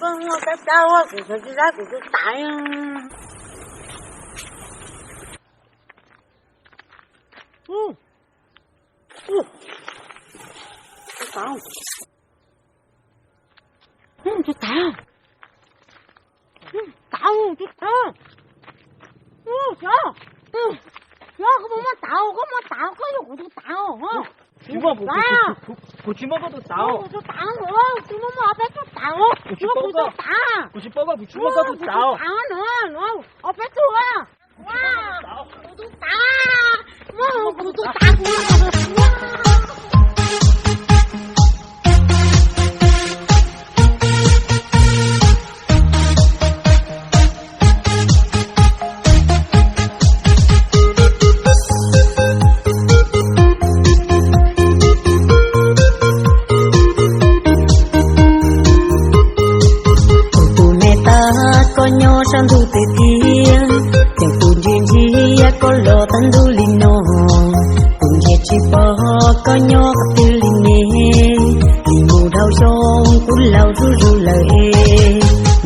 cũng có cái cháu á, cũng phải đi ra cũng phải tải. Tao. Chú tao. Tao, chú tao. Nó có mà tao, có dụng chú tao, hả? Chú mà chú mà có tao. Chú tao nữa, chú mà ở bên chú tao. Chú tao. Chú mà chú mà có tao. Tao nữa, ở bên chú à. Wow, chú tao. Chú tao. sang thu tê tia chẳng tu duyên gì có lo tan du linh no cùng che chi po có nhỏ tư linh nè linh mù đau sông cũng lao ru lời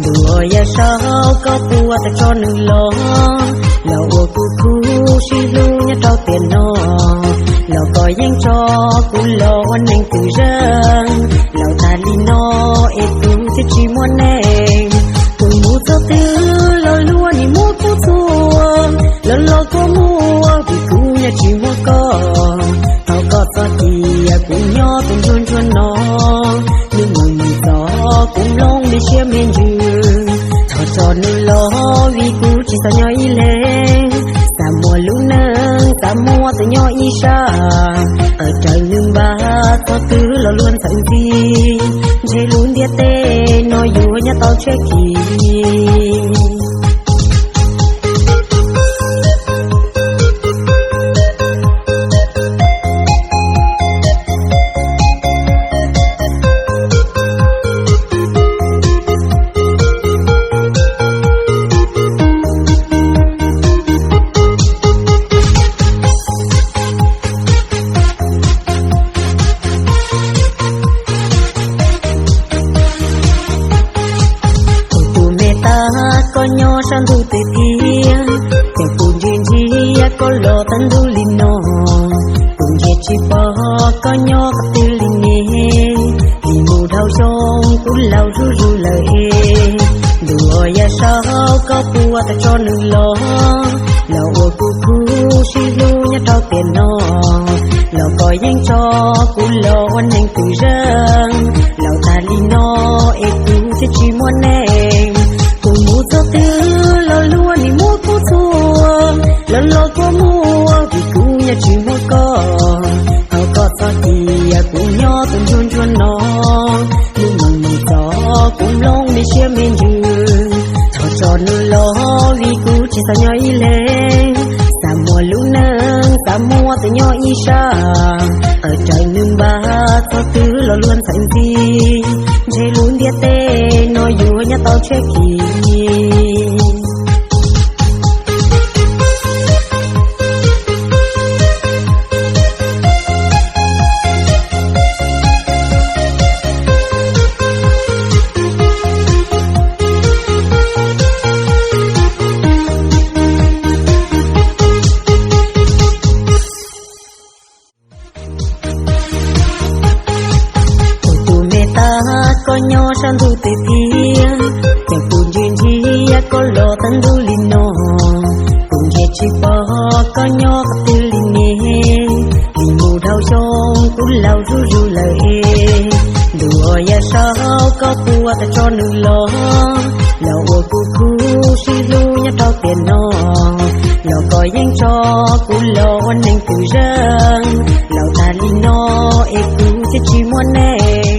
đùa ya sao có bùa ta cho nương lo lao cu si lu nhá trao tiền no lao coi yang cho cũng lo anh anh từ răng lao ta linh no tu sẽ chỉ muốn em cùng mua cho tư lo luôn đi mua cho thua lo có mua vì cũng nhà chỉ mua tao có sao thì cũng nhỏ cũng chuồn nó nhưng mình gió cũng long đi chia miền dư thọ cho nên lo vì cũng chỉ sao nhỏ y lên ta mua lũ nâng ta mua từ nhỏ y xa ở trời nương ba cho tư lo luôn thành gì dễ luôn địa tê nói vui nhà tao chơi kỳ có nhỏ sang thu tê tia chẳng tu duyên gì có lo tan du linh no cùng che chi po có nhỏ tư linh nè linh mù đau sông cũng lao ru lời đùa ya sao có bùa ta cho nương lo lao cu si lu nhá trao tiền no lao coi yang cho cũng lo anh anh từ răng lao ta linh no tu sẽ chỉ muốn em cùng mua cho tư lo luôn đi mua cô thua lo có mua vì cũng nhà chỉ mua tao có sao thì cũng nhỏ cũng chuồn nó nhưng mình gió cũng long đi chia miền dư thọ cho nên lo vì cũng chỉ sao nhỏ y lên ta mua lũ nâng ta mua từ nhỏ y xa ở trời nương ba cho tư lo luôn thành gì dễ luôn địa tê nói vui nhà tao chơi kỳ có nhỏ sang thu tê tia chẳng tu duyên gì có lo tan du linh no cùng che chi po có nhỏ tư linh nè linh mù đau sông cũng lao ru lời đùa ya sao có bùa ta cho nương lo lao cu si lu nhá trao tiền no lao coi yang cho cũng lo anh anh từ răng lao ta linh no tu sẽ chỉ muốn em